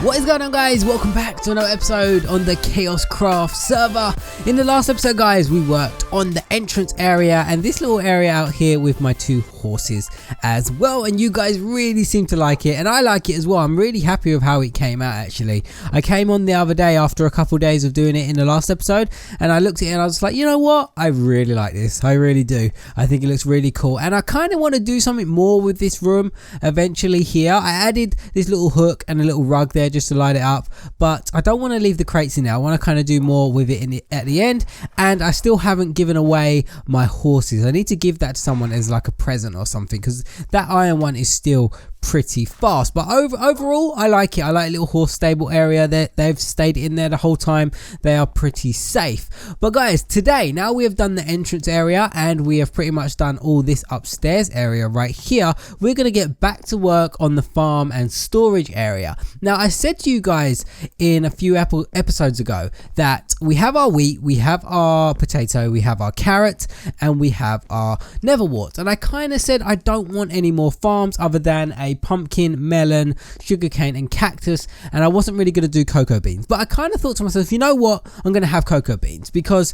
What is going on, guys? Welcome back to another episode on the Kaoshkraft server. In the last episode, guys, we worked on the entrance area and this little area out here with my two horses as well, and you guys really seem to like it and I like it as well. I'm really happy with how it came out. Actually, I came on the other day after a couple days of doing it in the last episode and I looked at it and I was like, you know what, I really like this. I really do. I think it looks really cool and I kind of want to do something more with this room eventually. Here I added this little hook and a little rug there just to light it up, but I don't want to leave the crates in there. I want to kind of do more with it at the end, and I still haven't given away my horses. I need to give that to someone as like a present or something, because that iron one is still pretty fast. But overall I like it. I like a little horse stable area that they've stayed in there the whole time. They are pretty safe. But guys, today, now we have done the entrance area and we have pretty much done all this upstairs area right here, we're going to get back to work on the farm and storage area. Now, I said to you guys in a few episodes ago that we have our wheat, we have our potato, we have our carrot, and we have our netherwort. And I kind of said I don't want any more farms other than a pumpkin, melon, sugarcane and cactus, and I wasn't really going to do cocoa beans. But I kind of thought to myself, you know what, I'm going to have cocoa beans, because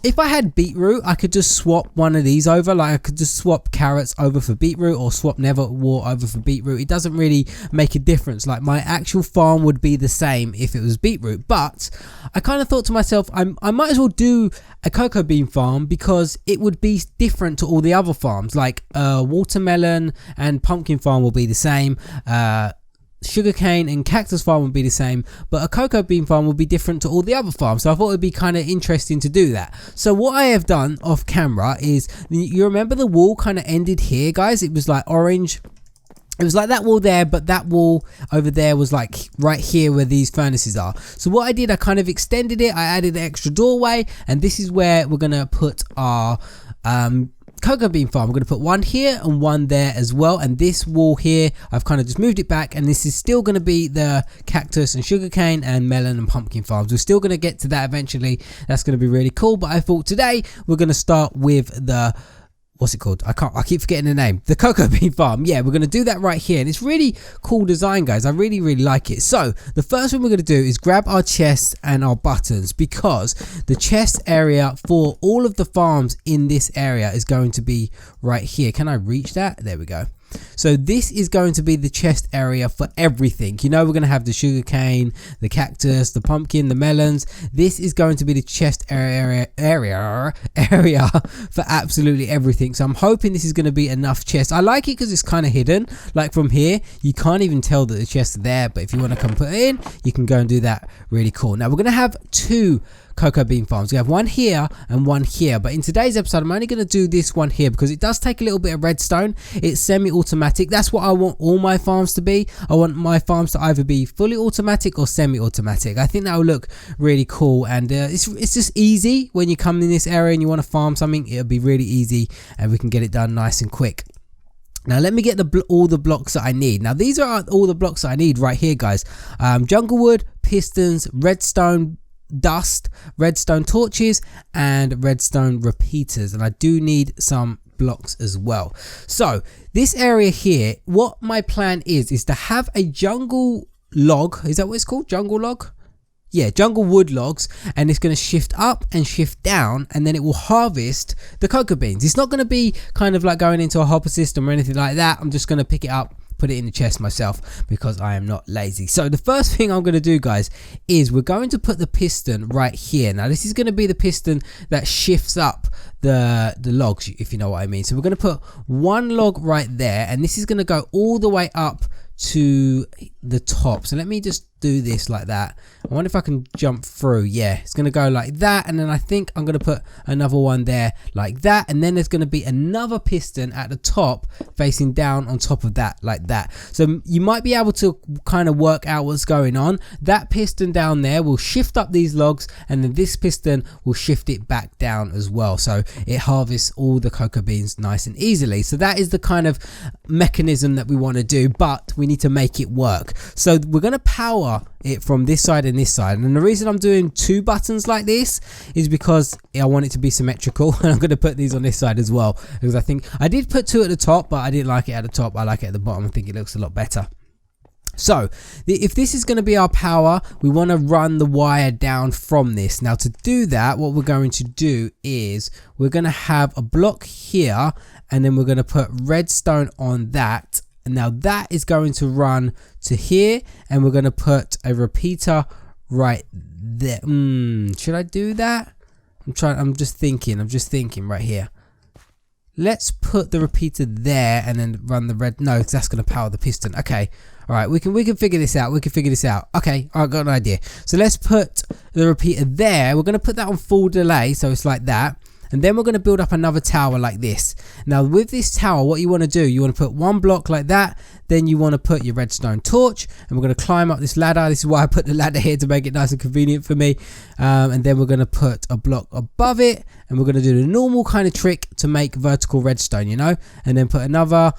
if I had beetroot, I could just swap one of these over. Like I could just swap carrots over for beetroot or swap netherwort over for beetroot. It doesn't really make a difference. Like my actual farm would be the same if it was beetroot. But I kind of thought to myself, I might as well do a cocoa bean farm, because it would be different to all the other farms. Like watermelon and pumpkin farm will be the same. Sugarcane and cactus farm would be the same, but a cocoa bean farm would be different to all the other farms. So I thought it would be kind of interesting to do that. So what I have done off camera is, you remember the wall kind of ended here, guys? It was like orange. It was like that wall there, but that wall over there was like right here where these furnaces are. So what I did, I kind of extended it. I added an extra doorway, and this is where we're gonna put our cocoa bean farm. I'm going to put one here and one there as well, and this wall here I've kind of just moved it back, and this is still going to be the cactus and sugarcane and melon and pumpkin farms. We're still going to get to that eventually. That's going to be really cool, but I thought today we're going to start with the, what's it called? I keep forgetting the name. The cocoa bean farm. Yeah, we're going to do that right here. And it's really cool design, guys. I really like it. So the first thing we're going to do is grab our chests and our buttons, because the chest area for all of the farms in this area is going to be right here. Can I reach that? There we go. So this is going to be the chest area for everything. You know, we're going to have the sugarcane, the cactus, the pumpkin, the melons. This is going to be the chest area for absolutely everything. So I'm hoping this is going to be enough chests. I like it because it's kind of hidden. Like from here, you can't even tell that the chests are there. But if you want to come put it in, you can go and do that. Really cool. Now we're going to have two cocoa bean farms. We have one here and one here, but in today's episode I'm only going to do this one here because it does take a little bit of redstone. It's semi-automatic. That's what I want all my farms to be. I want my farms to either be fully automatic or semi-automatic. I think that will look really cool, and it's just easy when you come in this area and you want to farm something. It'll be really easy and we can get it done nice and quick. Now let me get all the blocks that I need. Now these are all the blocks that I need right here, guys. Jungle wood, pistons, redstone dust, redstone torches and redstone repeaters, and I do need some blocks as well. So this area here, what my plan is to have a jungle log. Is that what it's called? Jungle log? Yeah, jungle wood logs, and it's going to shift up and shift down, and then it will harvest the cocoa beans. It's not going to be kind of like going into a hopper system or anything like that. I'm just going to pick it up, put it in the chest myself, because I am not lazy. So the first thing I'm going to do, guys, is we're going to put the piston right here. Now this is going to be the piston that shifts up the logs, if you know what I mean. So we're going to put one log right there, and this is going to go all the way up to the top. So let me just do this like that. I wonder if I can jump through. Yeah, it's going to go like that, and then I think I'm going to put another one there like that, and then there's going to be another piston at the top facing down on top of that like that. So you might be able to kind of work out what's going on. That piston down there will shift up these logs, and then this piston will shift it back down as well, so it harvests all the cocoa beans nice and easily. So that is the kind of mechanism that we want to do, but we need to make it work. So we're going to power it from this side and this side, and the reason I'm doing two buttons like this is because I want it to be symmetrical, and I'm going to put these on this side as well, because I think I did put two at the top, but I didn't like it at the top. I like it at the bottom. I think it looks a lot better. So if this is going to be our power, we want to run the wire down from this. Now to do that, what we're going to do is we're going to have a block here, and then we're going to put redstone on that. And now that is going to run to here, and we're going to put a repeater right there. Should I do that? I'm just thinking right here. Let's put the repeater there and then run the red. No, because that's going to power the piston. Okay. All right. We can figure this out. Okay. I got an idea. So let's put the repeater there. We're going to put that on full delay. So it's like that. And then we're going to build up another tower like this. Now with this tower, what you want to do, you want to put one block like that. Then you want to put your redstone torch, and we're going to climb up this ladder. This is why I put the ladder here, to make it nice and convenient for me. And then we're going to put a block above it, and we're going to do the normal kind of trick to make vertical redstone, you know, and then put another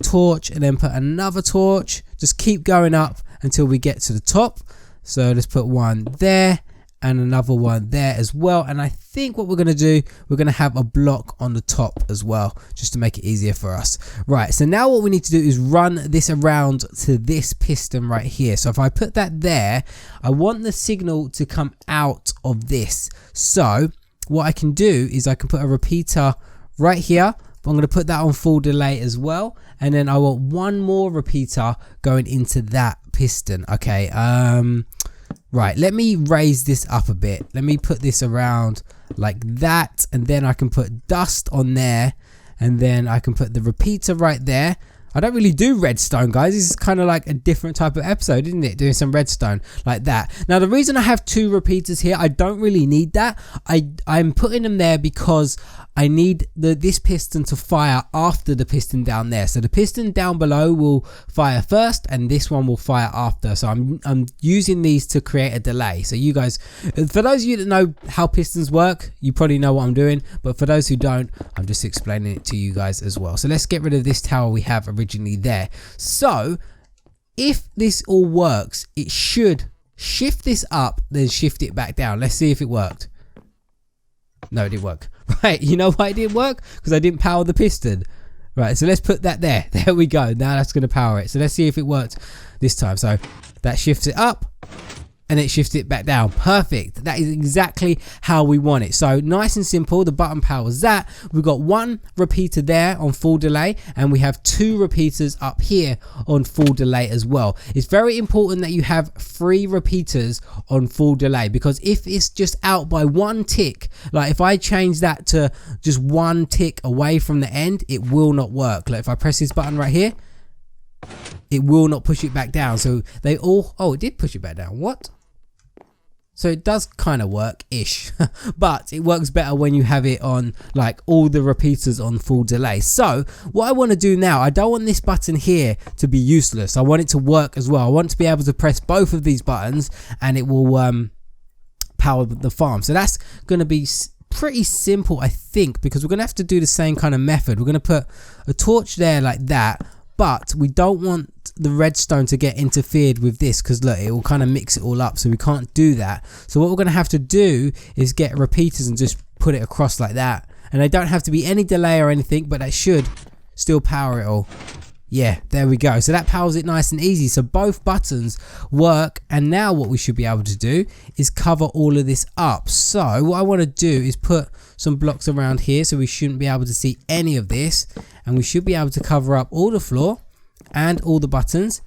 torch, and then put another torch. Just keep going up until we get to the top. So let's put one there and another one there as well. And I think what we're going to do, we're going to have a block on the top as well, just to make it easier for us. Right, so now what we need to do is run this around to this piston right here. So if I put that there, I want the signal to come out of this. So what I can do is I can put a repeater right here, but I'm going to put that on full delay as well. And then I want one more repeater going into that piston. Okay, right, let me raise this up a bit. Let me put this around like that, and then I can put dust on there, and then I can put the repeater right there. I don't really do redstone, guys. This is kind of like a different type of episode, isn't it? Doing some redstone like that. Now, the reason I have two repeaters here, I don't really need that. I'm putting them there because I need this piston to fire after the piston down there. So the piston down below will fire first, and this one will fire after. So I'm using these to create a delay. So you guys, for those of you that know how pistons work, you probably know what I'm doing. But for those who don't, I'm just explaining it to you guys as well. So let's get rid of this tower we have originally there. So if this all works, it should shift this up, then shift it back down. Let's see if it worked. No, it didn't work. Right, you know why it didn't work? Because I didn't power the piston. Right, so let's put that there. There we go. Now that's going to power it. So let's see if it worked this time. So that shifts it up, and it shifts it back down. Perfect. That is exactly how we want it. So nice and simple. The button powers that. We've got one repeater there on full delay, and we have two repeaters up here on full delay as well. It's very important that you have 3 repeaters on full delay, because if it's just out by 1 tick, like if I change that to just 1 tick away from the end, it will not work. Like if I press this button right here, it will not push it back down. So they all, oh, it did push it back down. What? So it does kind of work-ish, but it works better when you have it on like all the repeaters on full delay. So what I want to do now, I don't want this button here to be useless. I want it to work as well. I want to be able to press both of these buttons, and it will power the farm. So that's going to be pretty simple, I think, because we're going to have to do the same kind of method. We're going to put a torch there like that, but we don't want the redstone to get interfered with this, because look, it will kind of mix it all up, so we can't do that. So what we're going to have to do is get repeaters and just put it across like that, and they don't have to be any delay or anything, but that should still power it all. Yeah, there we go. So that powers it nice and easy. So both buttons work, and now what we should be able to do is cover all of this up. So what I want to do is put some blocks around here, so we shouldn't be able to see any of this, and we should be able to cover up all the floor and all the buttons,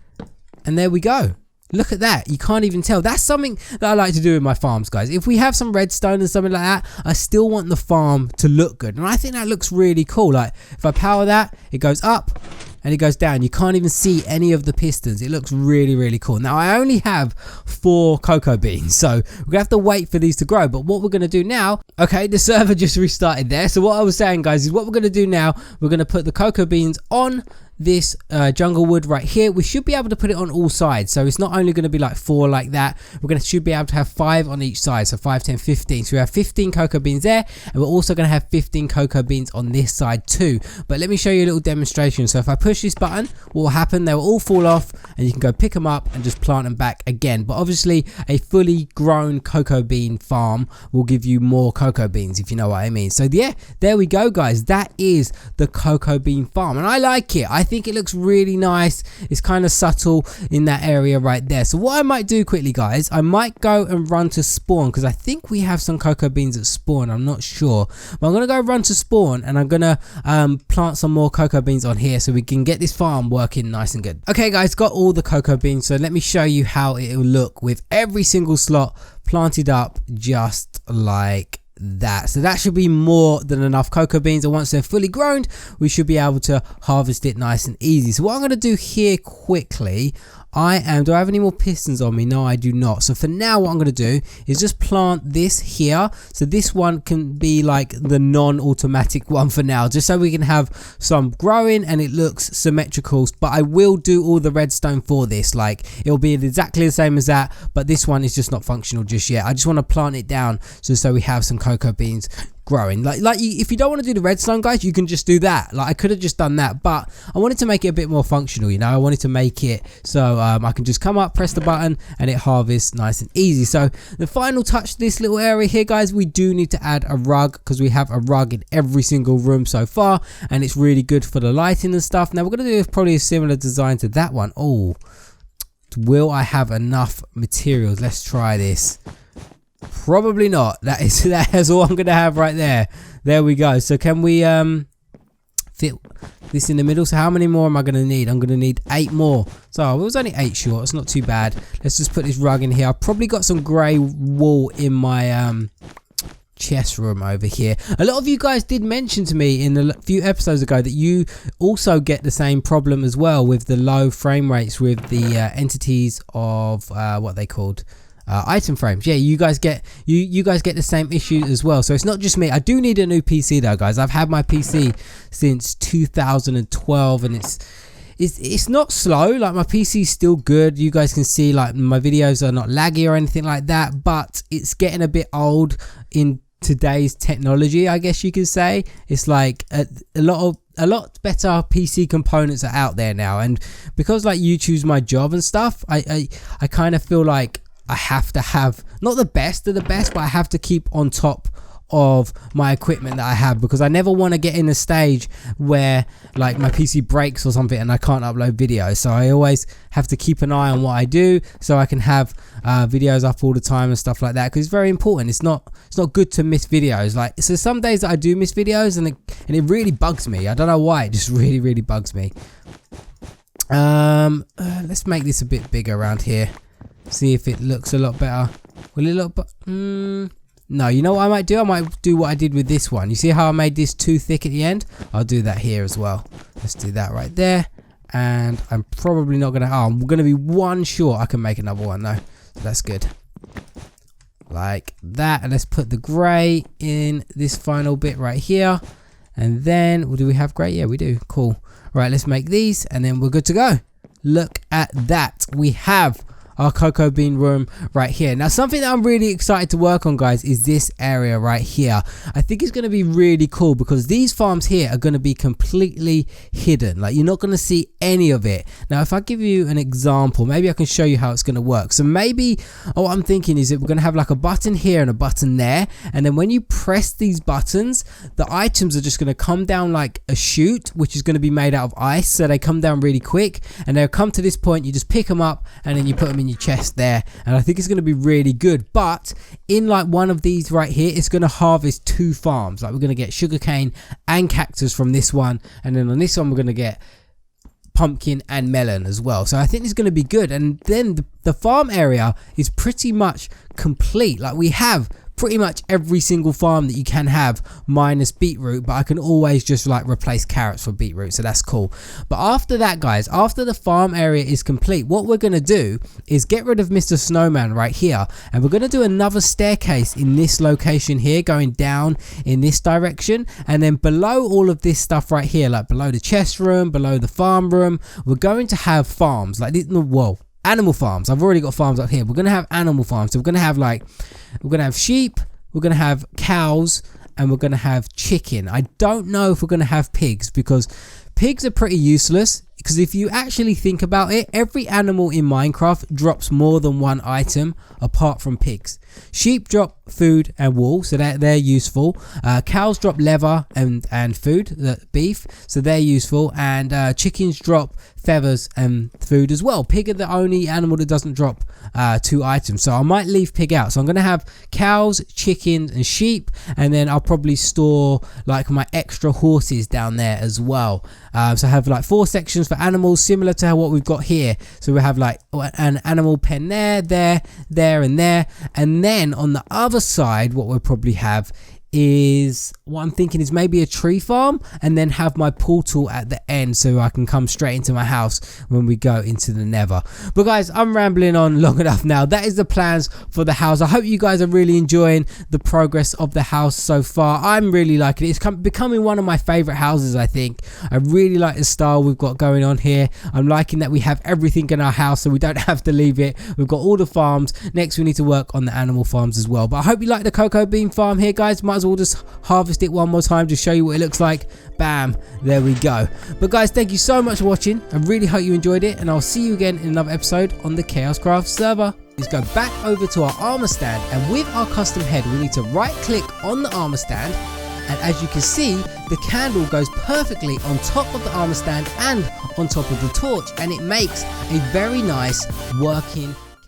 and there we go. Look at that. You can't even tell. That's something that I like to do in my farms, guys. If we have some redstone and something like that, I still want the farm to look good, and I think that looks really cool. Like if I power that, it goes up and it goes down. You can't even see any of the pistons. It looks really, really cool. Now I only have 4 cocoa beans, so we're gonna have to wait for these to grow. But what we're gonna do now, okay, the server just restarted there. So what I was saying, guys, is what we're gonna do now, we're gonna put the cocoa beans on this jungle wood right here. We should be able to put it on all sides, so it's not only going to be like 4 like that. Should be able to have 5 on each side, so 5, 10, 15. So we have 15 cocoa beans there, and we're also going to have 15 cocoa beans on this side too. But let me show you a little demonstration. So if I push this button, what will happen, they will all fall off, and and you can go pick them up and just plant them back again. But obviously a fully grown cocoa bean farm will give you more cocoa beans, if you know what I mean. So yeah, there we go guys, that is the cocoa bean farm, and I like it. I think it looks really nice. It's kind of subtle in that area right there. So what I might do quickly guys, I might go and run to spawn, because I think we have some cocoa beans at spawn, I'm not sure, but I'm gonna go run to spawn and I'm gonna plant some more cocoa beans on here so we can get this farm working nice and good. Okay guys, got all the cocoa beans, so let me show you how it will look with every single slot planted up just like that. So that should be more than enough cocoa beans, and once they're fully grown we should be able to harvest it nice and easy. So what I'm going to do here quickly, do I have any more pistons on me? No, I do not. So for now what I'm going to do is just plant this here, so this one can be like the non-automatic one for now, just so we can have some growing and it looks symmetrical. But I will do all the redstone for this, like it'll be exactly the same as that, but this one is just not functional just yet. I just want to plant it down so we have some cocoa beans growing. If you don't want to do the redstone guys, you can just do that. Like I could have just done that, but I wanted to make it a bit more functional, you know. I wanted to make it so I can just come up, press the button, and it harvests nice and easy. So the final touch to this little area here guys, we do need to add a rug, because we have a rug in every single room so far, and it's really good for the lighting and stuff. Now we're going to do probably a similar design to that one. Oh, will I have enough materials? Let's try this. Probably not. That is all I'm gonna have right there. There we go. So can we fit this in the middle? So how many more am I gonna need? I'm gonna need 8 more. So it was only 8 short. It's not too bad. Let's just put this rug in here. I've probably got some grey wool in my chest room over here. A lot of you guys did mention to me in a few episodes ago that you also get the same problem as well with the low frame rates with the entities of what they called item frames. Yeah, you guys get you guys get the same issue as well. So it's not just me. I do need a new PC though guys. I've had my PC since 2012 and it's not slow. Like my PC is still good. You guys can see like my videos are not laggy or anything like that, but it's getting a bit old in today's technology, I guess you could say. It's like a lot better PC components are out there now, and because like YouTube's my job and stuff, I kind of feel like I have to have not the best of the best, but I have to keep on top of my equipment that I have, because I never want to get in a stage where like my PC breaks or something and I can't upload videos. So I always have to keep an eye on what I do so I can have videos up all the time and stuff like that, because it's very important. It's not good to miss videos. Like, so some days that I do miss videos and it really bugs me. I don't know why, it just really bugs me. Let's make this a bit bigger around here. See if it looks a lot better. Will it look no, you know what I might do? I might do what I did with this one. You see how I made this too thick at the end? I'll do that here as well. Let's do that right there. And I'm probably not gonna, I'm gonna be one short. I can make another one though. So that's good. Like that. And let's put the grey in this final bit right here. And then, do we have grey? Yeah, we do. Cool. Right, let's make these and then we're good to go. Look at that. We have our cocoa bean room right here. Now something that I'm really excited to work on guys is this area right here. I think it's going to be really cool because these farms here are going to be completely hidden. Like you're not going to see any of it. Now if I give you an example, maybe I can show you how it's going to work. So maybe what I'm thinking is that we're going to have like a button here and a button there, and then when you press these buttons, the items are just going to come down like a chute, which is going to be made out of ice, so they come down really quick and they'll come to this point. You just pick them up and then you put them in your chest there, and I think it's going to be really good. But in like one of these right here, it's going to harvest 2 farms. Like we're going to get sugarcane and cactus from this one, and then on this one we're going to get pumpkin and melon as well. So I think it's going to be good. And then the farm area is pretty much complete. Like we have pretty much every single farm that you can have minus beetroot, but I can always just like replace carrots for beetroot, so that's cool. But after that guys, after the farm area is complete, what we're going to do is get rid of Mr. Snowman right here, and we're going to do another staircase in this location here going down in this direction, and then below all of this stuff right here, like below the chest room, below the farm room, we're going to have farms like this. Whoa, animal farms. I've already got farms up here. We're going to have animal farms. So we're going to have like, we're going to have sheep, we're going to have cows, and we're going to have chicken. I don't know if we're going to have pigs because pigs are pretty useless because if you actually think about it, every animal in Minecraft drops more than one item apart from pigs. Sheep drop food and wool, so they're useful. Cows drop leather and food, beef, so they're useful. And chickens drop feathers and food as well. Pig are the only animal that doesn't drop 2 items, so I might leave pig out. So I'm going to have cows, chickens and sheep, and then I'll probably store like my extra horses down there as well. So I have like 4 sections for animals, similar to what we've got here. So we have like an animal pen there, and there. And then on the other side, what we'll probably have is, what I'm thinking is maybe a tree farm, and then have my portal at the end so I can come straight into my house when we go into the nether. But guys, I'm rambling on long enough now. That is the plans for the house. I hope you guys are really enjoying the progress of the house so far. I'm really liking it. It's becoming one of my favorite houses, I think. I really like the style we've got going on here. I'm liking that we have everything in our house, so we don't have to leave it. We've got all the farms. Next we need to work on the animal farms as well. But I hope you like the cocoa bean farm here, guys. Might as well just harvest it one more time to show you what it looks like. Bam, there we go. But guys, thank you so much for watching. I really hope you enjoyed it, and I'll see you again in another episode on the Kaoshkraft server. Let's go back over to our armor stand, and with our custom head we need to right click on the armor stand, and as you can see, the candle goes perfectly on top of the armor stand and on top of the torch, and it makes a very nice working